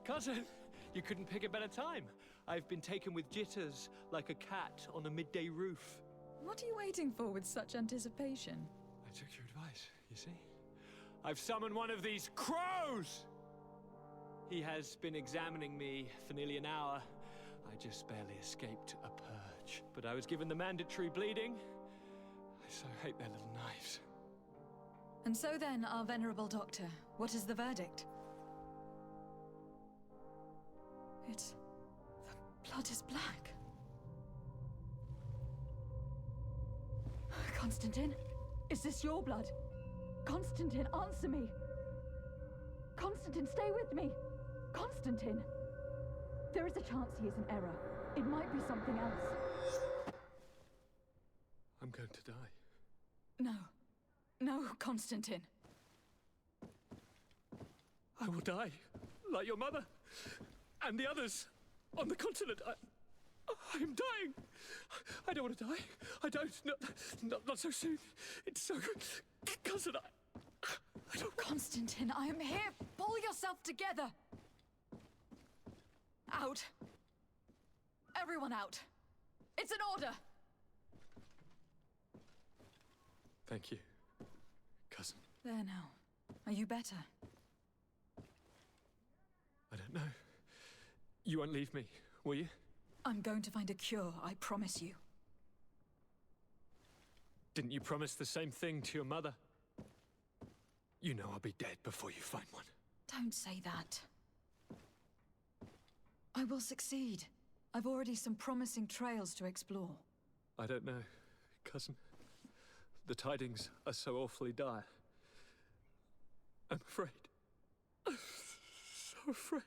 Cousin, you couldn't pick a better time. I've been taken with jitters like a cat on a midday roof. What are you waiting for with such anticipation? I took your advice, you see. I've summoned one of these crows! He has been examining me for nearly an hour. I just barely escaped a purge. But I was given the mandatory bleeding. I so hate their little knives. And so then, our venerable doctor, what is the verdict? The blood is black. Constantine, is this your blood? Constantine, answer me! Constantine, stay with me! Constantine! There is a chance he is in error. It might be something else. I'm going to die. No. No, Constantine. I will die, like your mother, and the others on the continent. I am dying. I don't want to die. I don't. Not so soon. It's so good. Cousin, I don't... Constantine, I am here. Pull yourself together. Out. Everyone out. It's an order. Thank you, cousin. There now. Are you better? I don't know. You won't leave me, will you? I'm going to find a cure, I promise you. Didn't you promise the same thing to your mother? You know I'll be dead before you find one. Don't say that. I will succeed. I've already some promising trails to explore. I don't know, cousin. The tidings are so awfully dire. I'm afraid. I'm so afraid.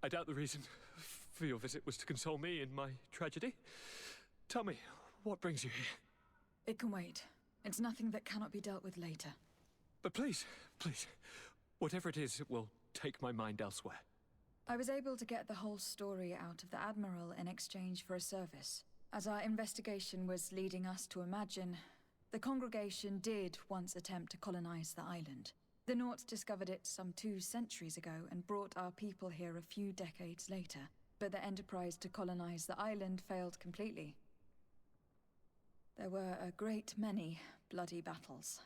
I doubt the reason for your visit was to console me in my tragedy. Tell me, what brings you here? It can wait. It's nothing that cannot be dealt with later. But please, whatever it is, it will take my mind elsewhere. I was able to get the whole story out of the Admiral in exchange for a service. As our investigation was leading us to imagine, the congregation did once attempt to colonize the island. The Nauts discovered it some 2 centuries ago and brought our people here a few decades later. But the enterprise to colonize the island failed completely. There were a great many bloody battles.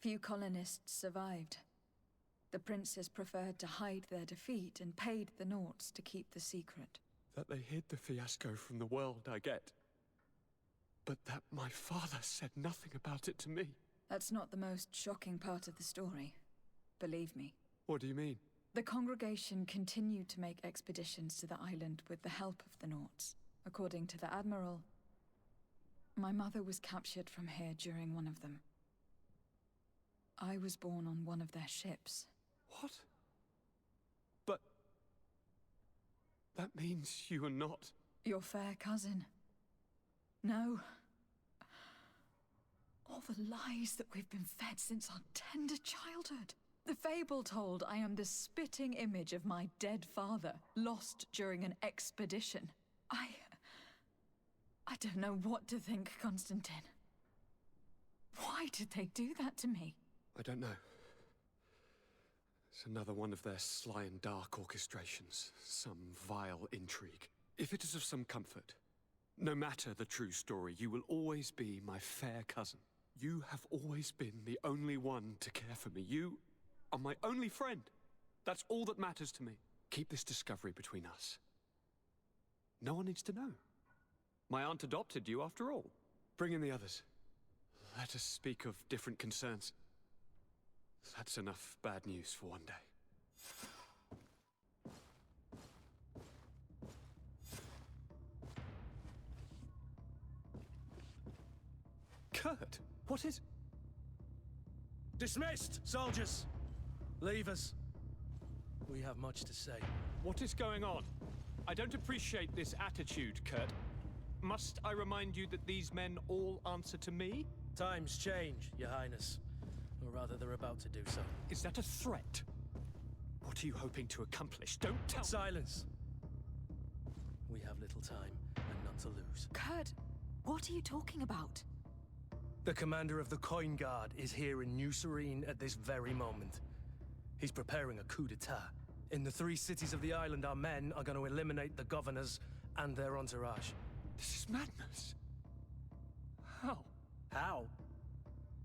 Few colonists survived. The princes preferred to hide their defeat and paid the Nauts to keep the secret. That they hid the fiasco from the world, I get. But that my father said nothing about it to me. That's not the most shocking part of the story. Believe me. What do you mean? The congregation continued to make expeditions to the island with the help of the Nauts. According to the Admiral, my mother was captured from here during one of them. I was born on one of their ships. What? But... that means you are not... Your fair cousin. No. All the lies that we've been fed since our tender childhood. The fable told I am the spitting image of my dead father, lost during an expedition. I don't know what to think, Constantine. Why did they do that to me? I don't know. It's another one of their sly and dark orchestrations. Some vile intrigue. If it is of some comfort, no matter the true story, you will always be my fair cousin. You have always been the only one to care for me. You are my only friend. That's all that matters to me. Keep this discovery between us. No one needs to know. My aunt adopted you after all. Bring in the others. Let us speak of different concerns. That's enough bad news for one day. Kurt, what is... Dismissed, soldiers! Leave us. We have much to say. What is going on? I don't appreciate this attitude, Kurt. Must I remind you that these men all answer to me? Times change, Your Highness. Or rather, they're about to do so. Is that a threat? What are you hoping to accomplish? Don't tell me. Silence! We have little time, and none to lose. Kurt, what are you talking about? The commander of the Coin Guard is here in New Serene at this very moment. He's preparing a coup d'etat. In the 3 cities of the island, our men are going to eliminate the governors and their entourage. This is madness. How? How?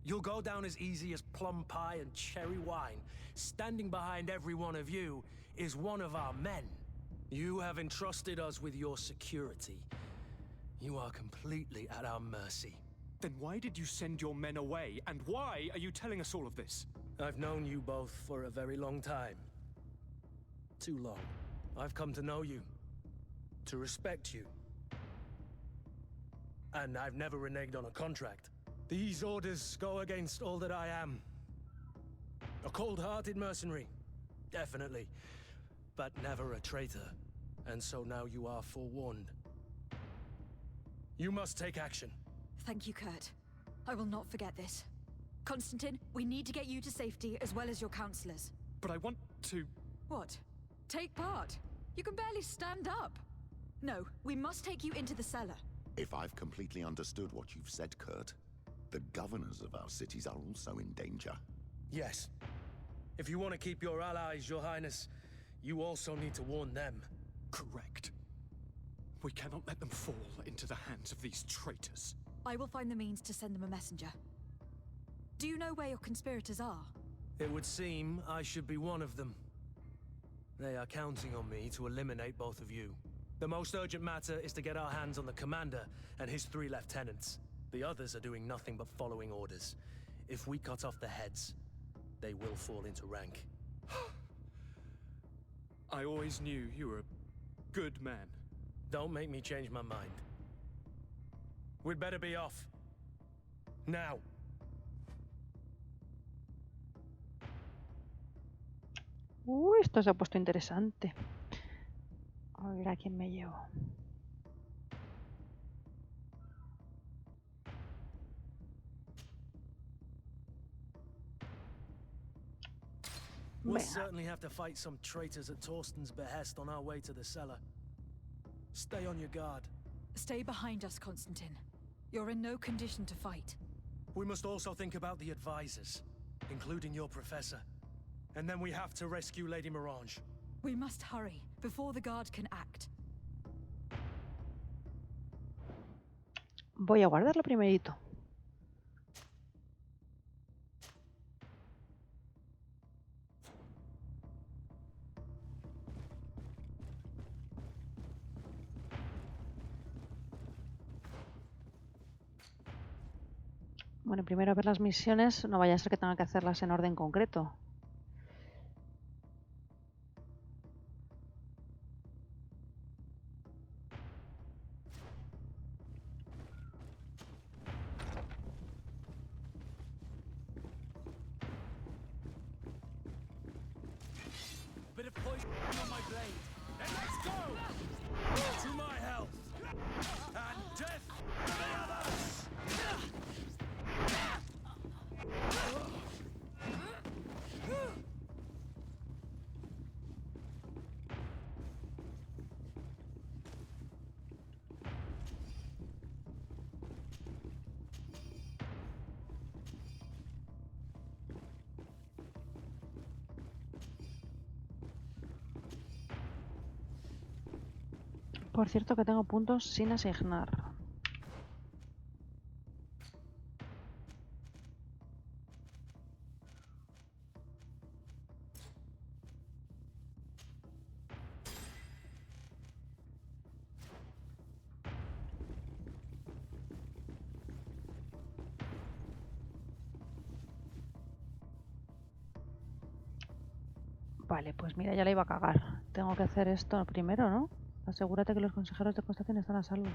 You'll go down as easy as plum pie and cherry wine. Standing behind every one of you is one of our men. You have entrusted us with your security. You are completely at our mercy. Then why did you send your men away, and why are you telling us all of this? I've known you both for a very long time. Too long. I've come to know you, to respect you. And I've never reneged on a contract. These orders go against all that I am. A cold-hearted mercenary, definitely, but never a traitor. And so now you are forewarned. You must take action. Thank you, Kurt. I will not forget this. Constantine, we need to get you to safety as well as your counselors. But I want to... What? Take part? You can barely stand up. No, we must take you into the cellar. If I've completely understood what you've said, Kurt, the governors of our cities are also in danger. Yes. If you want to keep your allies, Your Highness, you also need to warn them. Correct. We cannot let them fall into the hands of these traitors. I will find the means to send them a messenger. Do you know where your conspirators are? It would seem I should be one of them. They are counting on me to eliminate both of you. The most urgent matter is to get our hands on the commander and his 3 lieutenants. The others are doing nothing but following orders. If we cut off their heads, they will fall into rank. I always knew you were a good man. Don't make me change my mind. We'd better be off. Now. Esto se ha puesto interesante. A ver a quién me llevo. We'll Venga. certainly have to fight some traitors at Torsten's behest on our way to the cellar. Stay on your guard. Stay behind us, Constantine. You're in no condition to fight. We must also think about the advisors, including your professor. And then we have to rescue Lady Mirange. We must hurry, before the guard can act. Voy a guardarlo primerito. Bueno, primero a ver las misiones, no vaya a ser que tenga que hacerlas en orden concreto. Bit of poison on my blade. And let's go! To my health! And death to the others! Por cierto que tengo puntos sin asignar. Vale, pues mira, ya la iba a cagar. Tengo que hacer esto primero, ¿no? Asegúrate que los consejeros de Constantine están a salvo.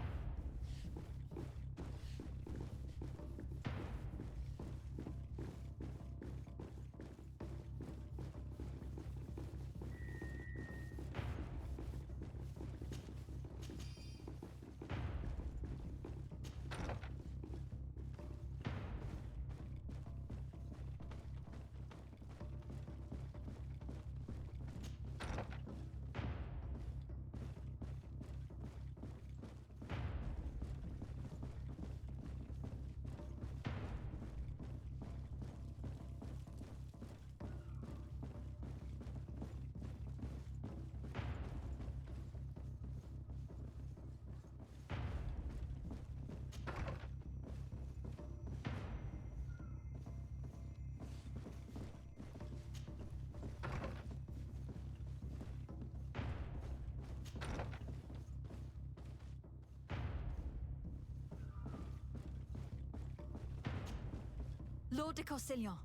Lord de Corsillon,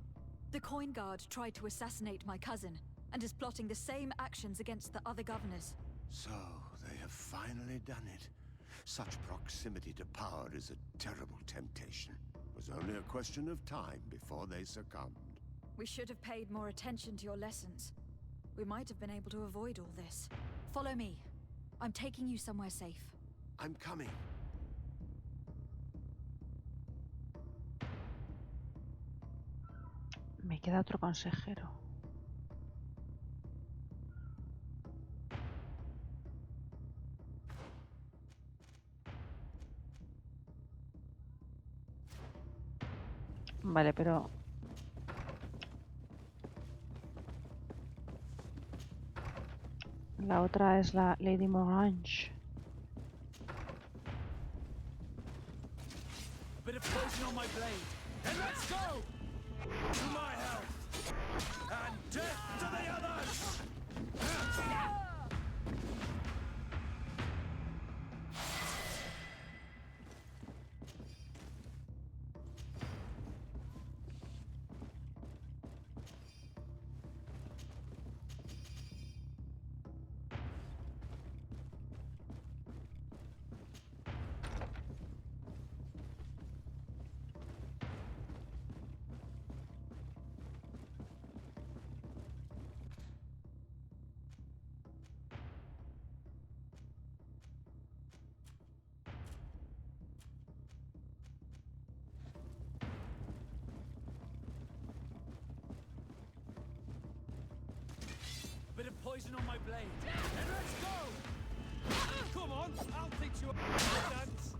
the Coin Guard tried to assassinate my cousin, and is plotting the same actions against the other governors. So, they have finally done it. Such proximity to power is a terrible temptation. It was only a question of time before they succumbed. We should have paid more attention to your lessons. We might have been able to avoid all this. Follow me. I'm taking you somewhere safe. I'm coming. Me queda otro consejero. Vale, pero... La otra es la Lady Morange. Bit of poison on my blade, and let's go! To my health, and death to the others! Bit of poison on my blade, and let's go! Come on, I'll teach you a dance.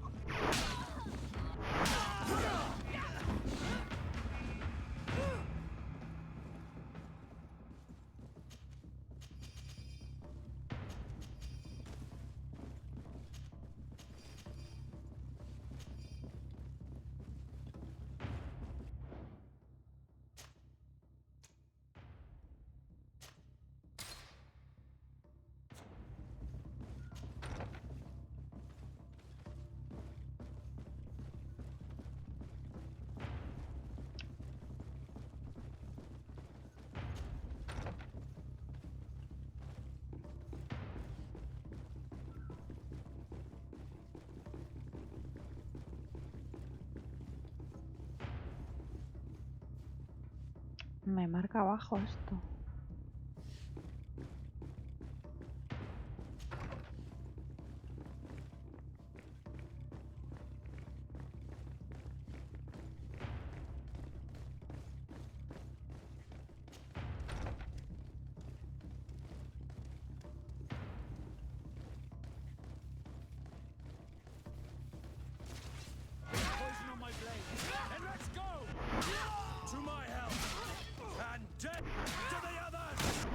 Me marca abajo esto. Poison on my blade, and let's go! To my health, and death to the others!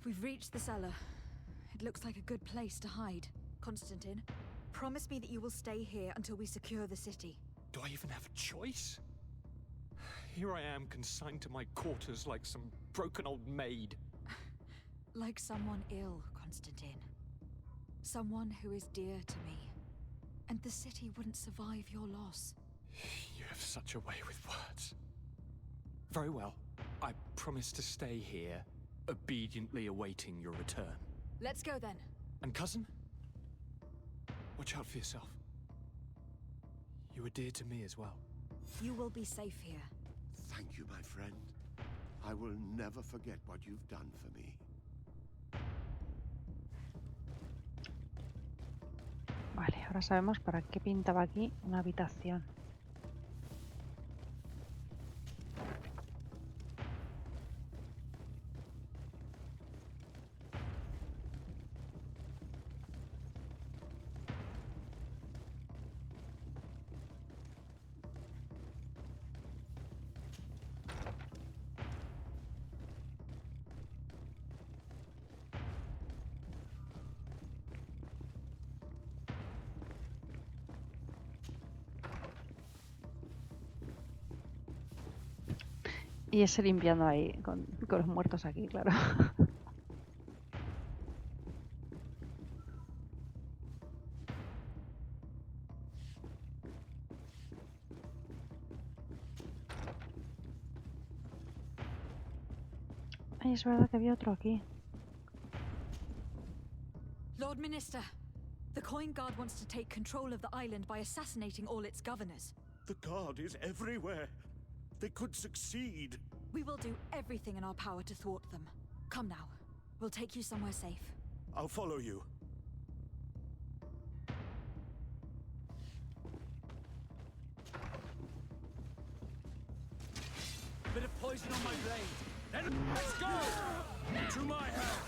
We've reached the cellar. It looks like a good place to hide. Constantine, promise me that you will stay here until we secure the city. Do I even have a choice? Here I am, consigned to my quarters like some broken old maid. Like someone ill, Constantine. Someone who is dear to me. And the city wouldn't survive your loss. You have such a way with words. Very well. I promise to stay here, obediently awaiting your return. Let's go then. And cousin? Watch out for yourself. You are dear to me as well. You will be safe here. Thank you, my friend. I will never forget what you've done for me. Vale, ahora sabemos para qué pintaba aquí una habitación. Y ese limpiando ahí, con los muertos aquí, claro. Ay, es verdad que había otro aquí. Lord Minister, the Coin Guard wants to take control of the island by assassinating all its governors. The guard is everywhere. They could succeed. We will do everything in our power to thwart them. Come now. We'll take you somewhere safe. I'll follow you. Bit of poison on my blade. Then let's go! To my help!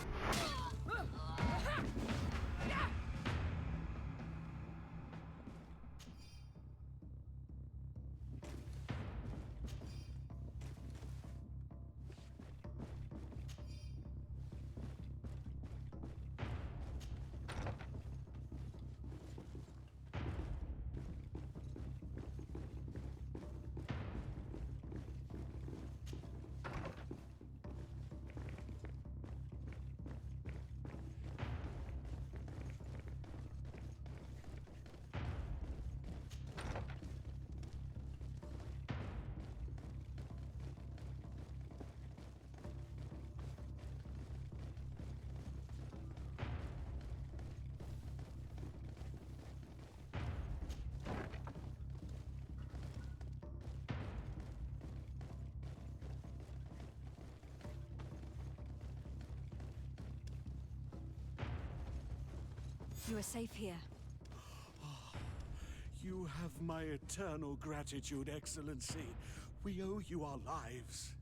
You are safe here. You have my eternal gratitude, Excellency. We owe you our lives.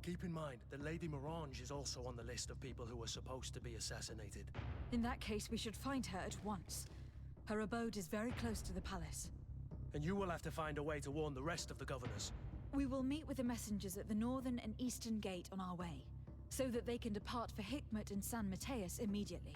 Keep in mind that Lady Morange is also on the list of people who were supposed to be assassinated. In that case, we should find her at once. Her abode is very close to the palace. And you will have to find a way to warn the rest of the governors. We will meet with the messengers at the northern and eastern gate on our way, so that they can depart for Hikmet and San Mateus immediately.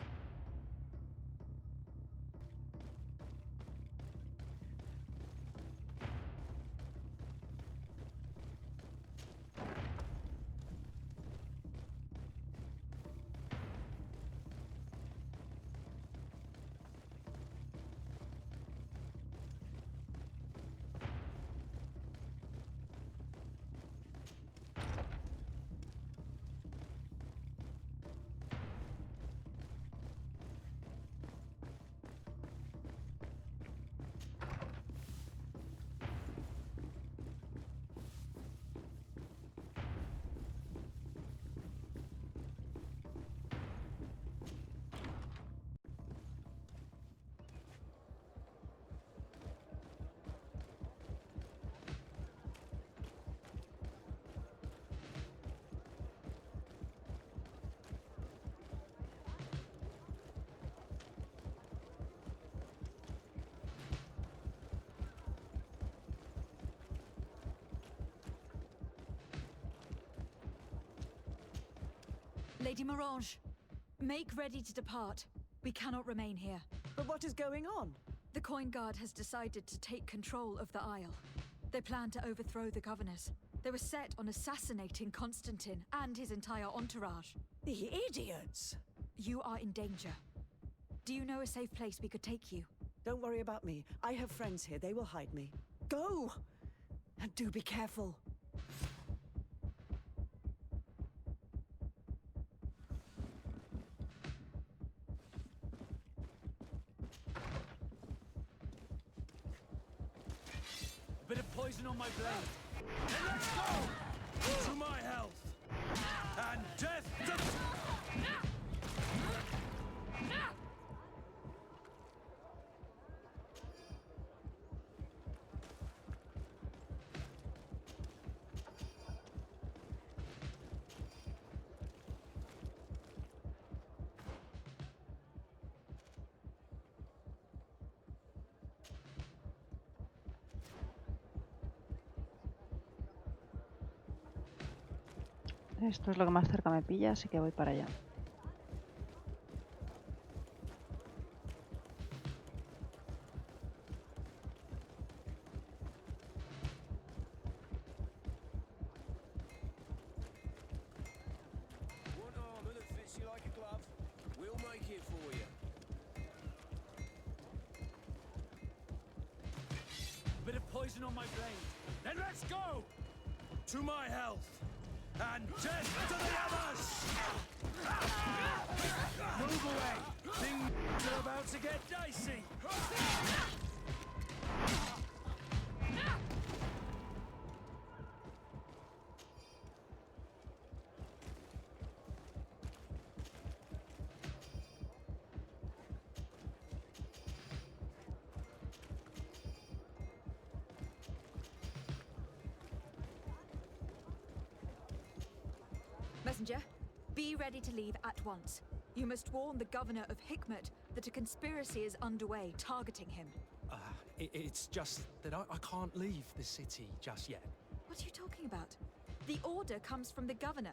Lady Morange, make ready to depart. We cannot remain here. But what is going on? The Coin Guard has decided to take control of the Isle. They plan to overthrow the governors. They were set on assassinating Constantine and his entire entourage. The idiots! You are in danger. Do you know a safe place we could take you? Don't worry about me. I have friends here. They will hide me. Go! And do be careful. A bit of poison on my blade. Then let's go! To my health! And death to... Esto es lo que más cerca me pilla, así que voy para allá. bit of poison on my blade. Then let's go! To my health, and death to the others! Move away! Things are about to get dicey! Messenger, be ready to leave at once. You must warn the governor of Hikmet that a conspiracy is underway targeting him. It's just that I can't leave the city just yet. What are you talking about? The order comes from the governor.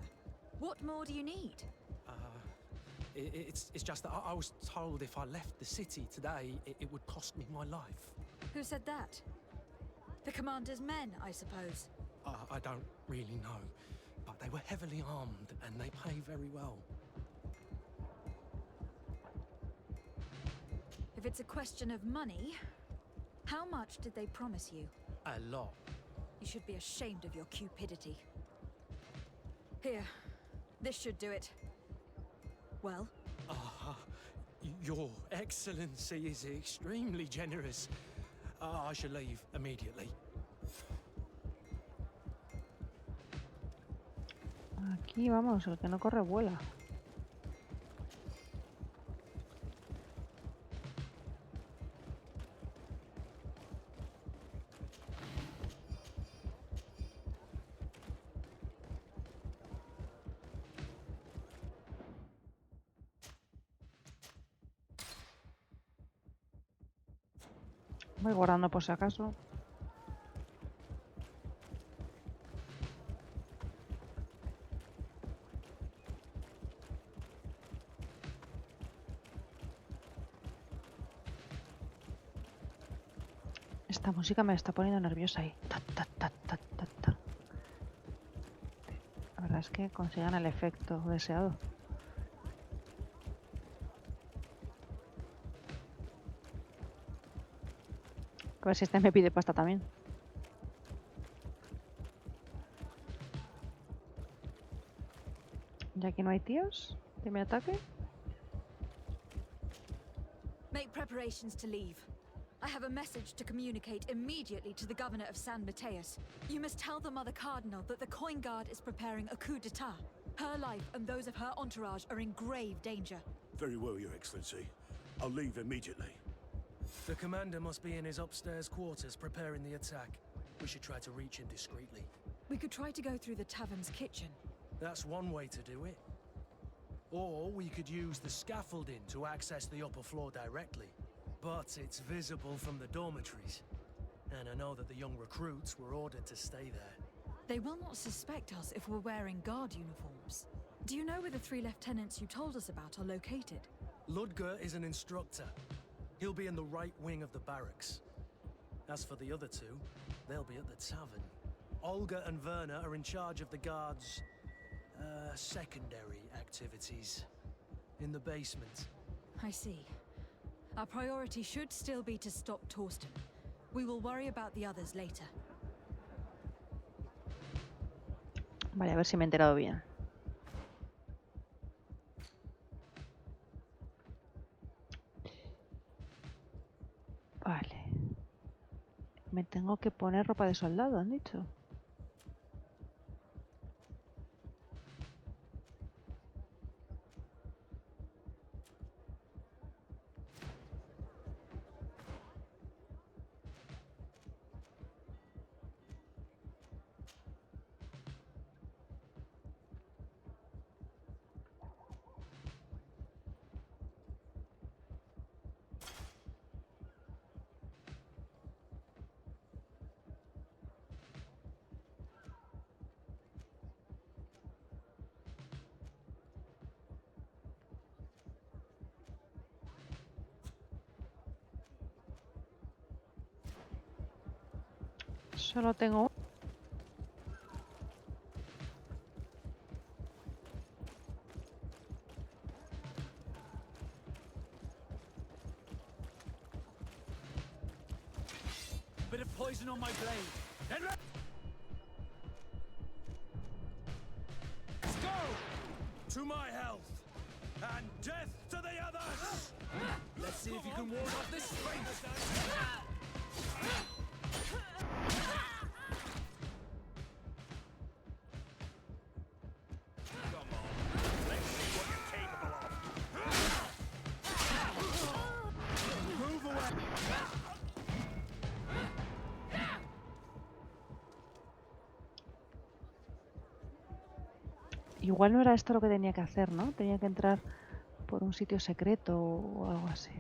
What more do you need? It's just that I was told if I left the city today, it would cost me my life. Who said that? The commander's men, I suppose. I don't really know, but they were heavily armed and they pay very well. If it's a question of money, how much did they promise you? A lot. You should be ashamed of your cupidity. Here, this should do it. Well? Your Excellency is extremely generous. I shall leave immediately. Aquí vamos, el que no corre vuela. Voy guardando por si acaso. Esta música me está poniendo nerviosa ahí. Ta, ta, ta, ta, ta, ta. La verdad es que consigan el efecto deseado. A ver si este me pide pasta también. ¿Y aquí no hay tíos que me ataque? Make preparations to leave. I have a message to communicate immediately to the governor of San Mateus. You must tell the Mother Cardinal that the Coin Guard is preparing a coup d'etat. Her life and those of her entourage are in grave danger. Very well, Your Excellency. I'll leave immediately. The commander must be in his upstairs quarters preparing the attack. We should try to reach him discreetly. We could try to go through the tavern's kitchen. That's one way to do it. Or we could use the scaffolding to access the upper floor directly. But it's visible from the dormitories. And I know that the young recruits were ordered to stay there. They will not suspect us if we're wearing guard uniforms. Do you know where the 3 lieutenants you told us about are located? Ludger is an instructor. He'll be in the right wing of the barracks. As for the other 2, they'll be at the tavern. Olga and Werner are in charge of the guards' secondary activities. In the basement. I see. Our priority should still be to stop Torsten. We will worry about the others later. Vale, a ver si me he enterado bien. Vale. Me tengo que poner ropa de soldado, han dicho. Solo tengo... Bit of poison on my blade. And let's go! To my health! And death to the others! Let's see if you can ward off this fate! Come on, let's see what you're capable of! Move away! Igual no era esto lo que tenía que hacer, ¿no? Tenía que entrar por un sitio secreto o algo así.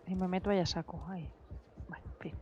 Y me meto ahí a saco. Ahí. Bueno, en fin.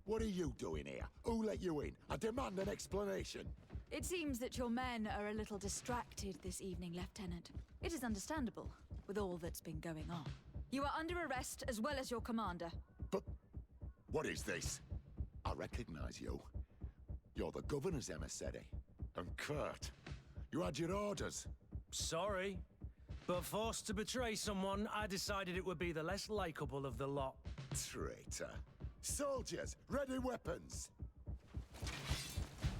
What are you doing here? Who let you in? I demand an explanation. It seems that your men are a little distracted this evening, Lieutenant. It is understandable, with all that's been going on. You are under arrest, as well as your commander. But what is this? I recognize you. You're the governor's emissary. And Kurt, you had your orders. Sorry, but forced to betray someone, I decided it would be the less likable of the lot. Traitor. Soldiers, ready weapons.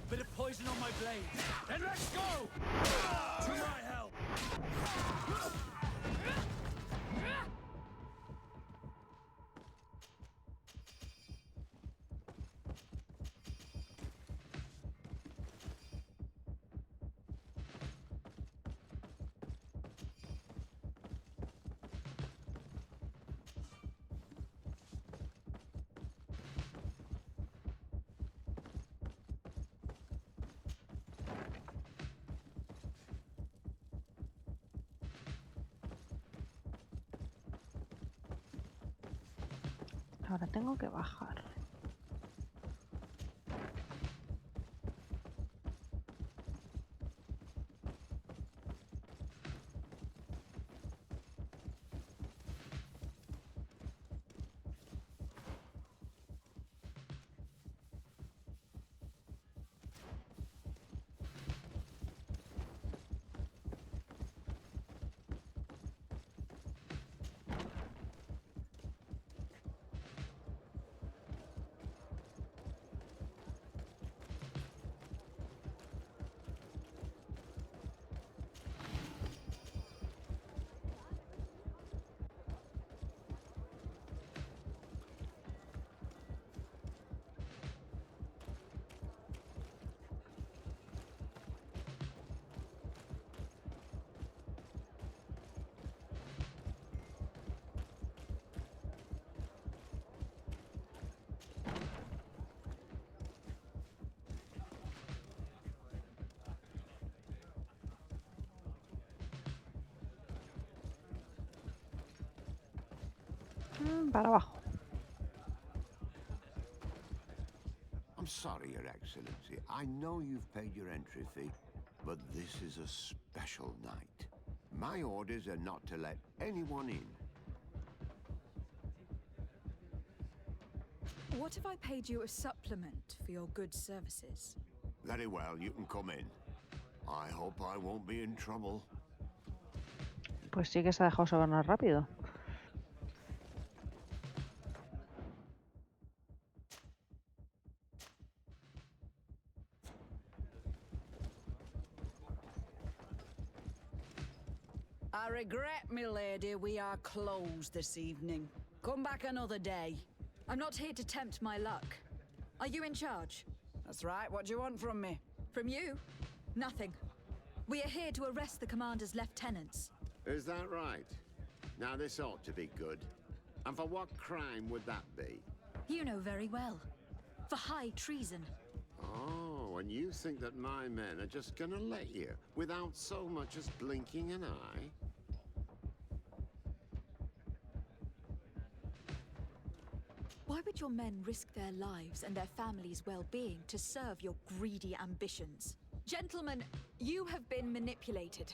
Bit of poison on my blade. And let's go! To my help! Ahora tengo que bajar. Para abajo. I'm sorry, Your Excellency. I know you've paid your entry fee, but this is a special night. My orders are not to let anyone in. What if I paid you a supplement for your good services? Very well, you can come in. I hope I won't be in trouble. Pues sí que se ha dejado sobornar rápido. I regret, milady, we are closed this evening. Come back another day. I'm not here to tempt my luck. Are you in charge? That's right. What do you want from me? From you? Nothing. We are here to arrest the commander's lieutenants. Is that right? Now this ought to be good. And for what crime would that be? You know very well. For high treason. Oh, and you think that my men are just gonna let you, without so much as blinking an eye? Why would your men risk their lives and their families' well-being to serve your greedy ambitions? Gentlemen, you have been manipulated.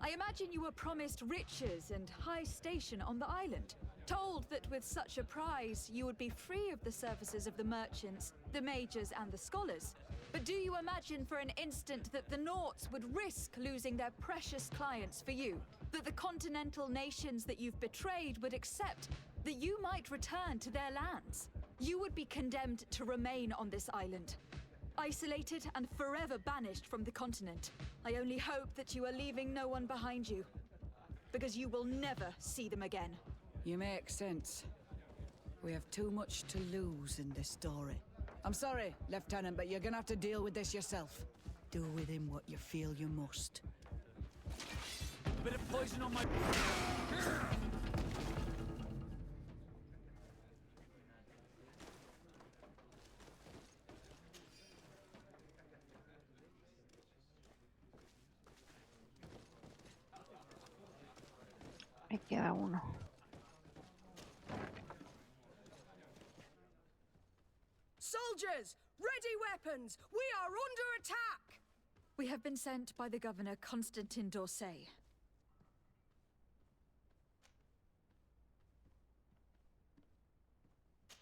I imagine you were promised riches and high station on the island. Told that with such a prize, you would be free of the services of the merchants, the mages, and the scholars. But do you imagine for an instant that the Nauts would risk losing their precious clients for you? That the continental nations that you've betrayed would accept that you might return to their lands? You would be condemned to remain on this island, isolated and forever banished from the continent. I only hope that you are leaving no one behind you, because you will never see them again. You make sense. We have too much to lose in this story. I'm sorry, Lieutenant, but you're gonna have to deal with this yourself. Do with him what you feel you must. A bit of poison on my... Me queda uno. Soldiers! Ready weapons! We are under attack! We have been sent by the Governor Constantin d'Orsay.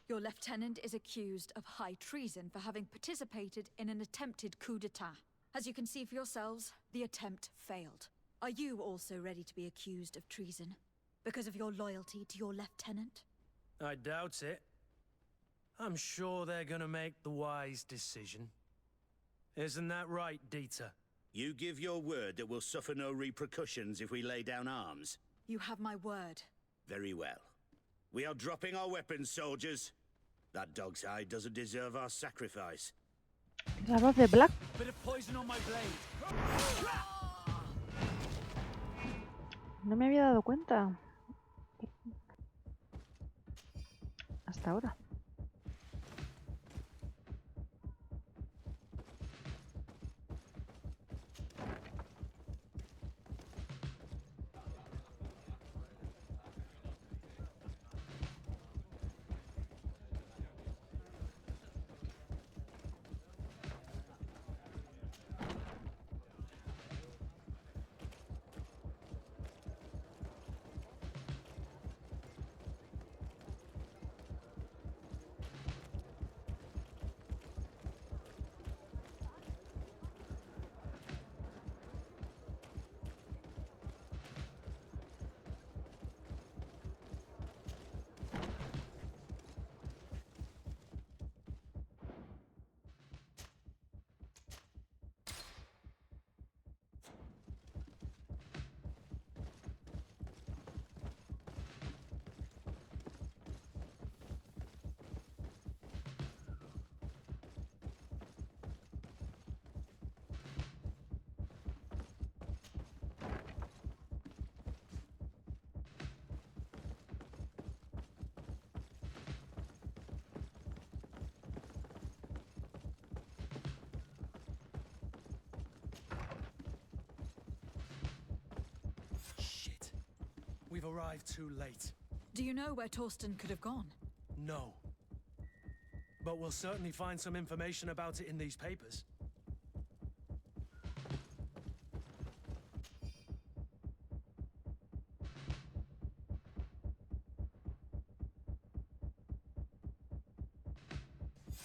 Your lieutenant is accused of high treason for having participated in an attempted coup d'etat. As you can see for yourselves, the attempt failed. Are you also ready to be accused of treason? Because of your loyalty to your lieutenant? I doubt it. I'm sure they're gonna make the wise decision. Isn't that right, Dieter? You give your word that we'll suffer no repercussions if we lay down arms? You have my word. Very well. We are dropping our weapons, soldiers. That dog's hide doesn't deserve our sacrifice. La voz de Black. Bit of poison on my blade. No me había dado cuenta. Hasta ahora. We've arrived too late. Do you know where Torsten could have gone? No. But we'll certainly find some information about it in these papers.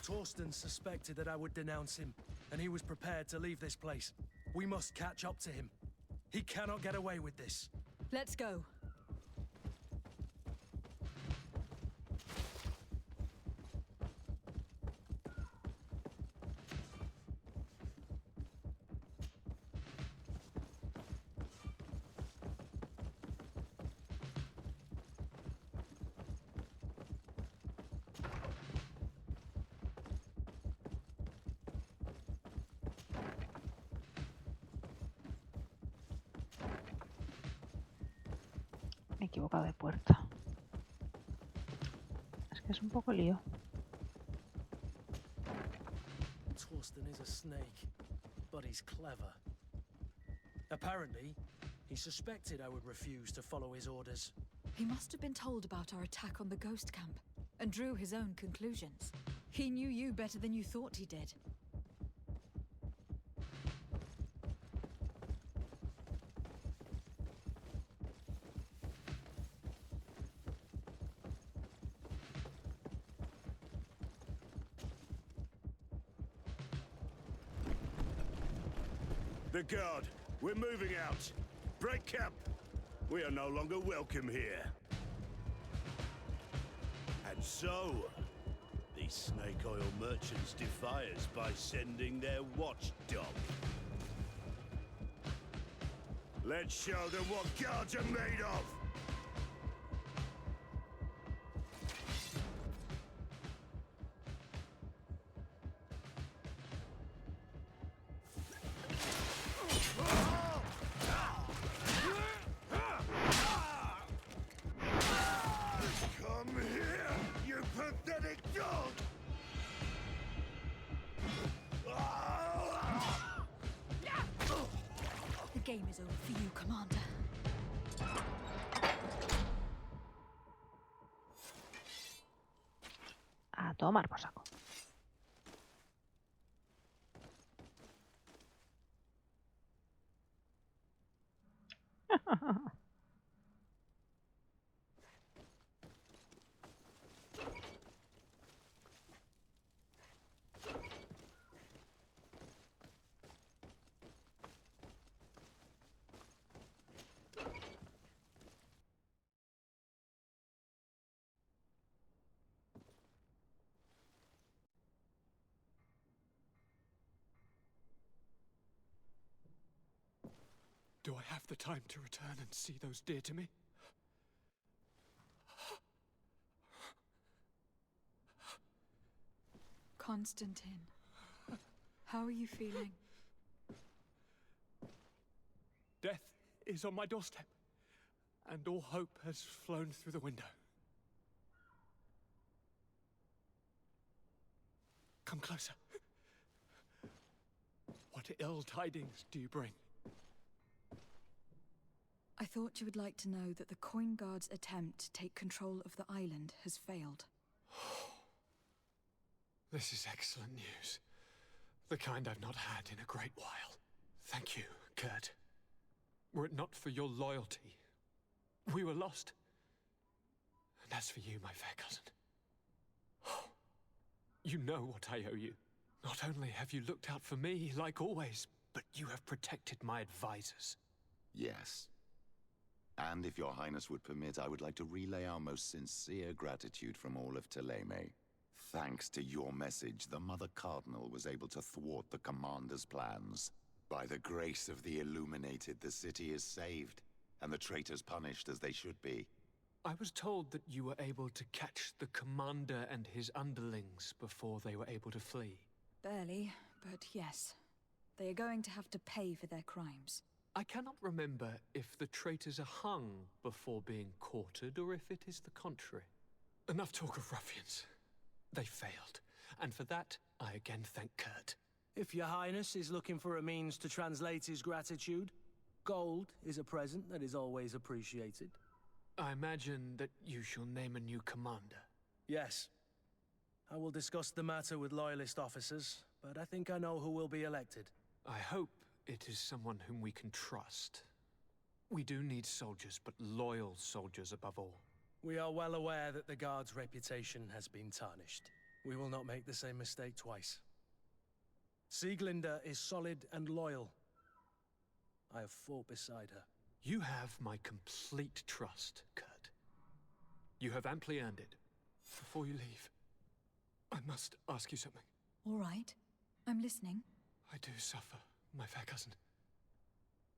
Torsten suspected that I would denounce him, and he was prepared to leave this place. We must catch up to him. He cannot get away with this. Let's go. equivocado de puerta. Es que es un poco lío. Torsten is a snake, but he's clever. Apparently, he suspected I would refuse to follow his orders. He must have been told about our attack on the ghost camp and drew his own conclusions. He knew you better than you thought he did. The guard, we're moving out. Break camp. We are no longer welcome here. And so, these snake oil merchants defy us by sending their watchdog. Let's show them what guards are made of! The game is over for you, Commander. A tomar por saco. Do I have the time to return and see those dear to me? Constantine, how are you feeling? Death is on my doorstep, and all hope has flown through the window. Come closer. What ill tidings do you bring? I thought you would like to know that the Coin Guard's attempt to take control of the island has failed. This is excellent news. The kind I've not had in a great while. Thank you, Kurt. Were it not for your loyalty, we were lost. And as for you, my fair cousin, you know what I owe you. Not only have you looked out for me, like always, but you have protected my advisors. Yes. And if your highness would permit, I would like to relay our most sincere gratitude from all of Thélème. Thanks to your message, the Mother Cardinal was able to thwart the commander's plans. By the grace of the Illuminated, the city is saved, and the traitors punished as they should be. I was told that you were able to catch the commander and his underlings before they were able to flee. Barely, but yes. They are going to have to pay for their crimes. I cannot remember if the traitors are hung before being quartered, or if it is the contrary. Enough talk of ruffians. They failed, and for that, I again thank Kurt. If your highness is looking for a means to translate his gratitude, gold is a present that is always appreciated. I imagine that you shall name a new commander. Yes. I will discuss the matter with loyalist officers, but I think I know who will be elected. I hope it is someone whom we can trust. We do need soldiers, but loyal soldiers above all. We are well aware that the Guard's reputation has been tarnished. We will not make the same mistake twice. Sieglinde is solid and loyal. I have fought beside her. You have my complete trust, Kurt. You have amply earned it. Before you leave, I must ask you something. All right. I'm listening. I do suffer, my fair cousin.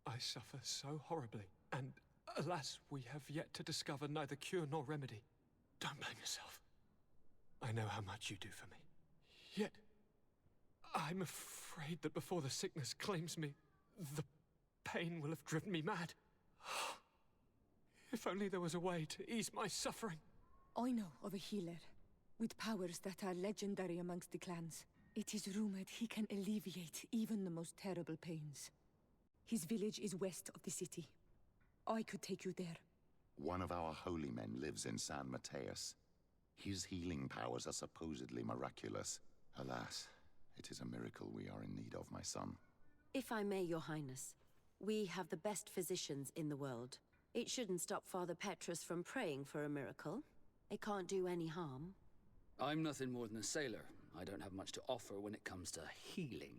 I suffer so horribly, and alas, we have yet to discover neither cure nor remedy. Don't blame yourself. I know how much you do for me. Yet, I'm afraid that before the sickness claims me, the pain will have driven me mad. If only there was a way to ease my suffering. I know of a healer, with powers that are legendary amongst the clans. It is rumored he can alleviate even the most terrible pains. His village is west of the city. I could take you there. One of our holy men lives in San Mateus. His healing powers are supposedly miraculous. Alas, it is a miracle we are in need of, my son. If I may, Your Highness, we have the best physicians in the world. It shouldn't stop Father Petrus from praying for a miracle. It can't do any harm. I'm nothing more than a sailor. I don't have much to offer when it comes to healing.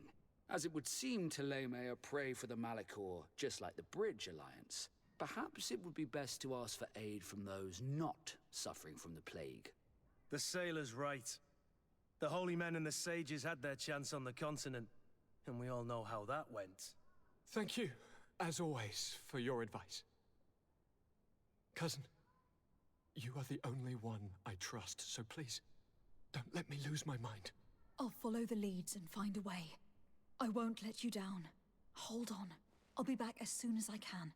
As it would seem Taleme are prey for the Malachor, just like the Bridge Alliance. Perhaps it would be best to ask for aid from those not suffering from the plague. The sailor's right. The holy men and the sages had their chance on the continent, and we all know how that went. Thank you, as always, for your advice. Cousin, you are the only one I trust, so please, don't let me lose my mind. I'll follow the leads and find a way. I won't let you down. Hold on. I'll be back as soon as I can.